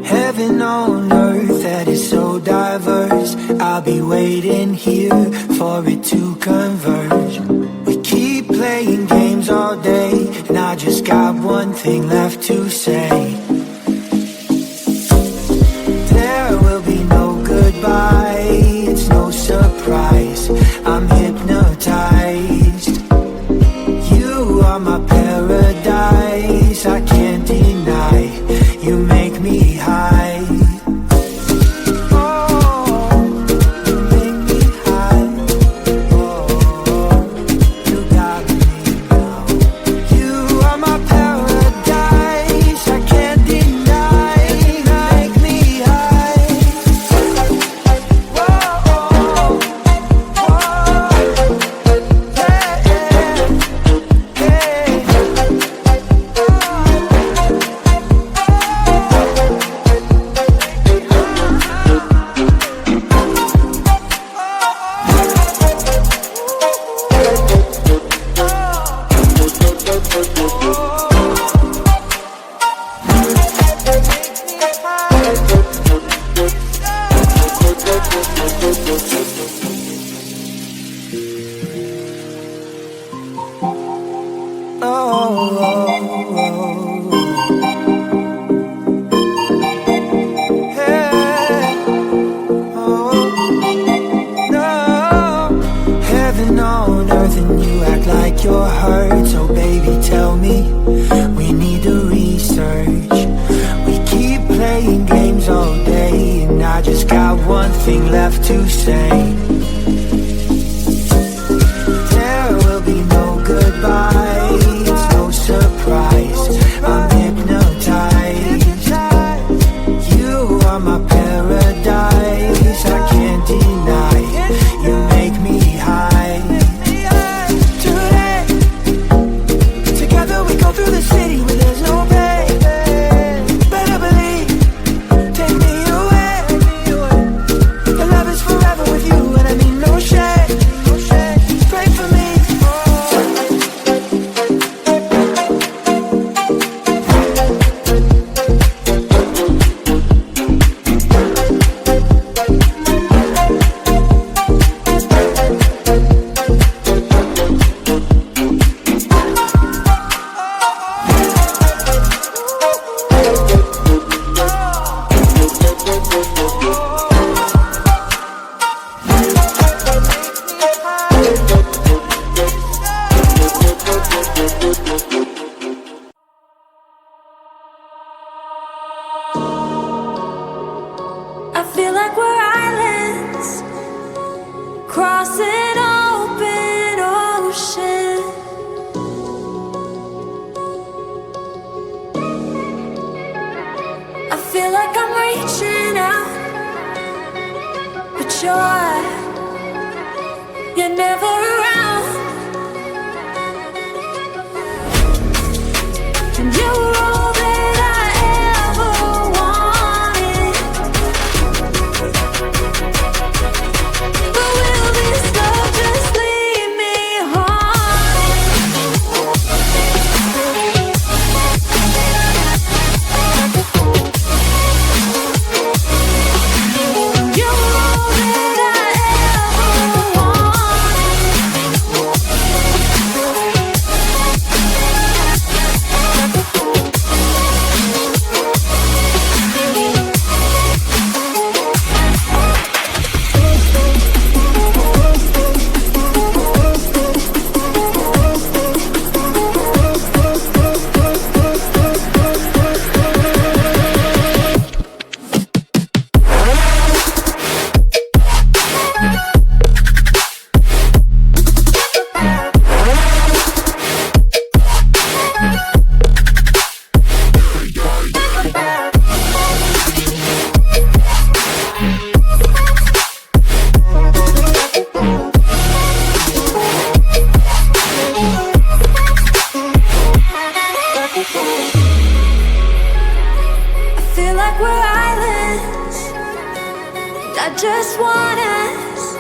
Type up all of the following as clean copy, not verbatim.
Heaven on earth that is so diverse. I'll be waiting here for it to converge. We keep playing games all day, and I just got one thing left to say. There will be no goodbye, it's no surprise. I'm hypnotized. You are my paradise, I can't deny. You make me high. You're hurt, so baby tell me, we need to research. We keep playing games all day, and I just got one thing left to say. There will be no goodbye, it's no surprise. I'm hypnotized. You are my paradise, I can't deny. You make me high. Through the city where there's no pay. Better believe, take me away. The love is forever with you, and I mean no shade. Pray for me. I feel like we're islands crossing open ocean. I feel like I'm reaching out, but you're never around. And you're all that I ever wanted. But will this love just leave me haunted? You're all that I ever just want us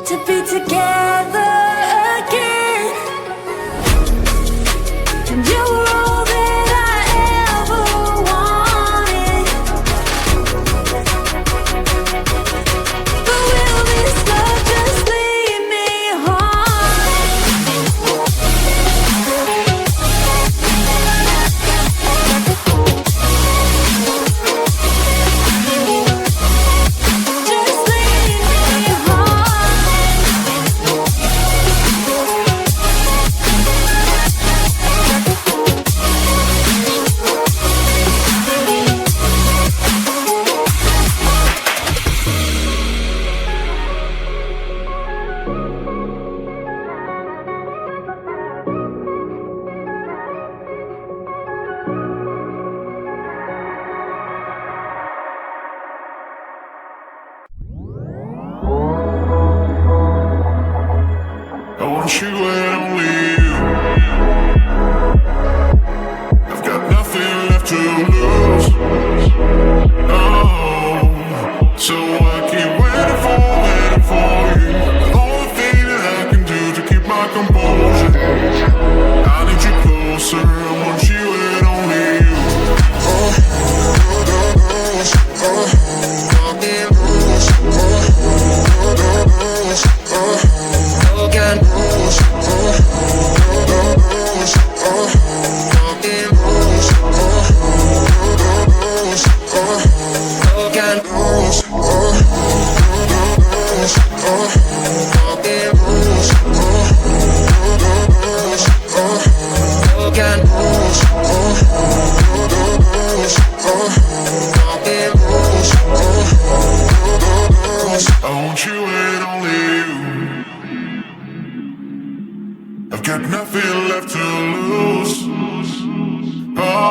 to be together again.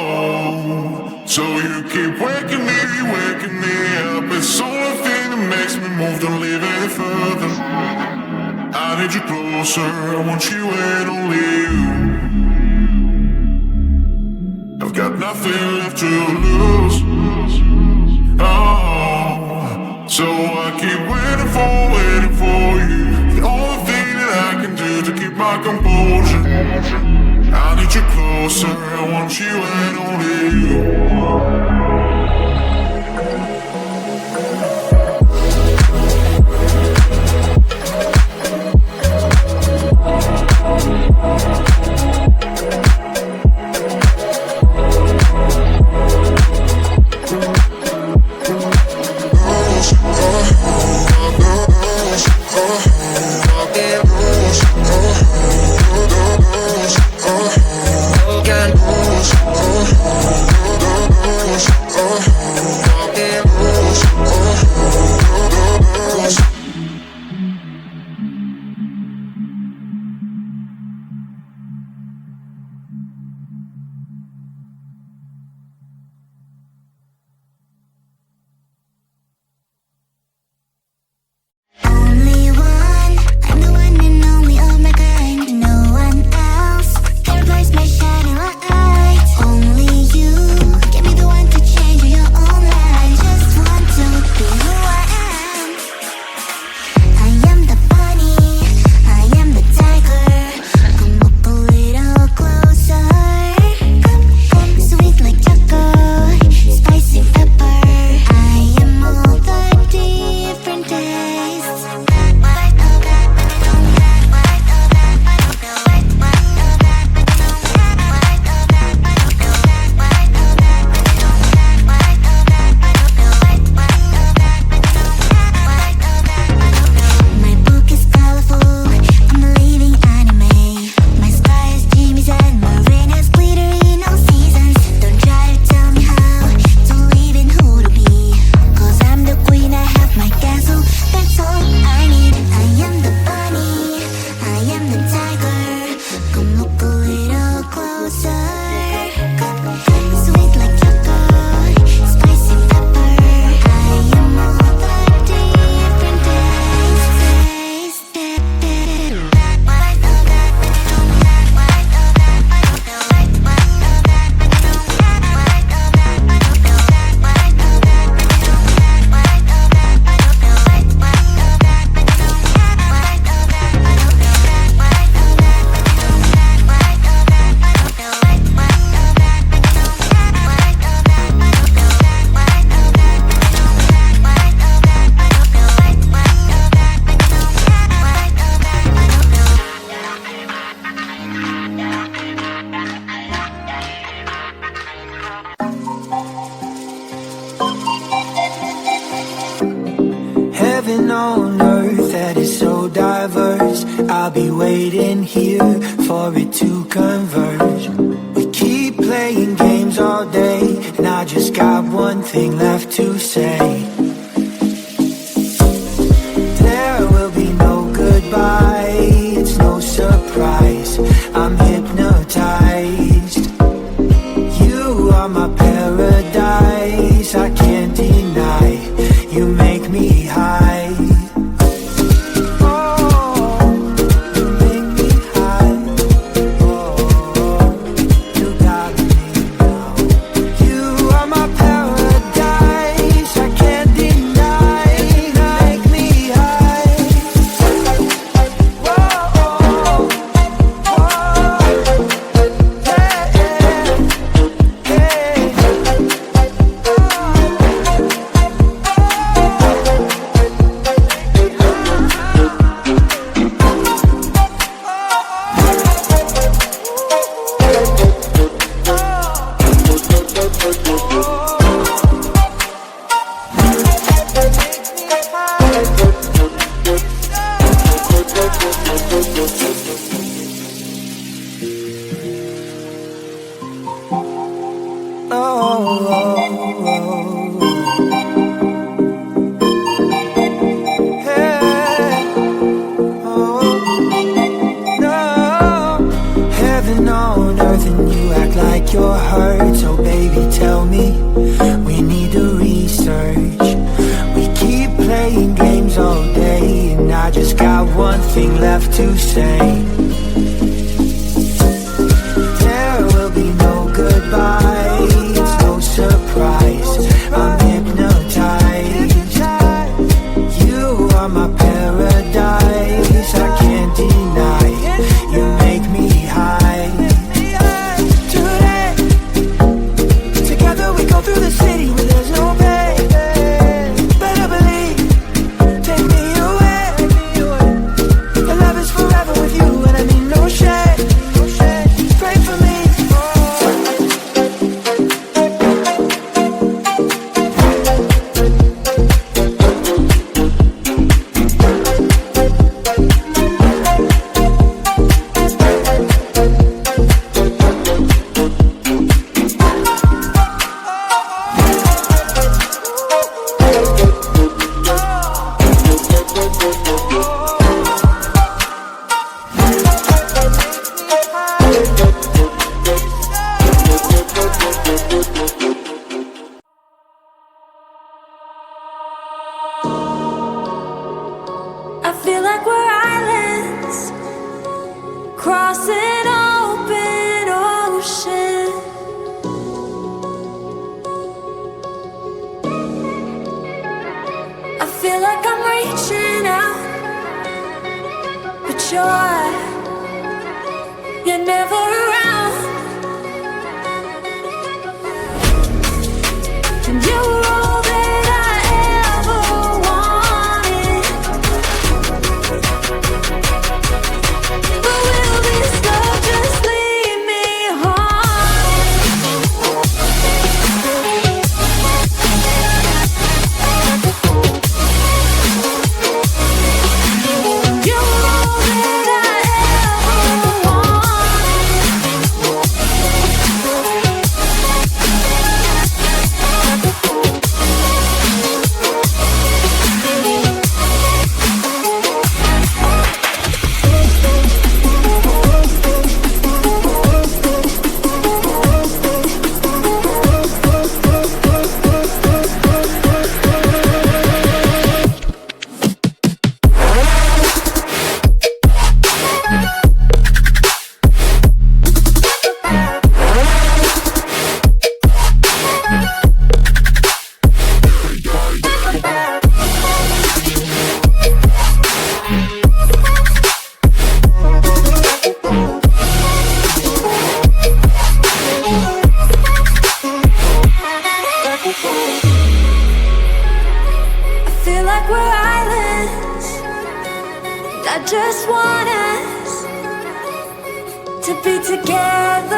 Oh, so you keep waking me up. It's the only thing that makes me move. Don't leave any further. I need you closer. I want you and only you. I've got nothing left to lose. Oh, so I keep waiting for you. The only thing that I can do to keep my composure. I need you closer. I want you and only you. Only one, I'm the one and only of my kind. No one else can replace my shining light. Only you can be the one to change your own life. Just want to be who I am. I am the bunny, I am the tiger. Come up a little closer. Come sweet like chocolate, spicy pepper. I am all the different tastes. My book is colorful, I'm a living anime. My sky is dreamies and my rain is glittery in all seasons. Don't try to tell me how to live and who to be, 'cause I'm the queen, I have my castle, that's all I need. I am the bunny, I am the tiger. Come look a little closer. Come sweet like chocolate, spicy pepper. I am all the different tastes. Heaven on earth that is so diverse. I'll be waiting here for it to converge. We keep playing games all day, and I just got one thing left to say. There will be no goodbye, it's no surprise. I'm hypnotized. You are my paradise, I can't deny. You make me high. Oh, you make me high. Oh, you got me now. You are my paradise, I can't on earth and you act like you're hurt. So baby, tell me, we need to research. We keep playing games all day, and I just got one thing left to say. There will be no goodbyes, no surprise. I'm hypnotized. You are my paradise, I can't deny. You make me high. Today, together we go through the city where there's no pain. Better believe, take me away. The love is forever with you, and I mean no shade. Pray for me. I feel like we're islands crossing open ocean. I feel like I'm reaching out, but you're never around. And you were all that I ever wanted. But will this love just lead me home? You were all that I ever I just want us to be together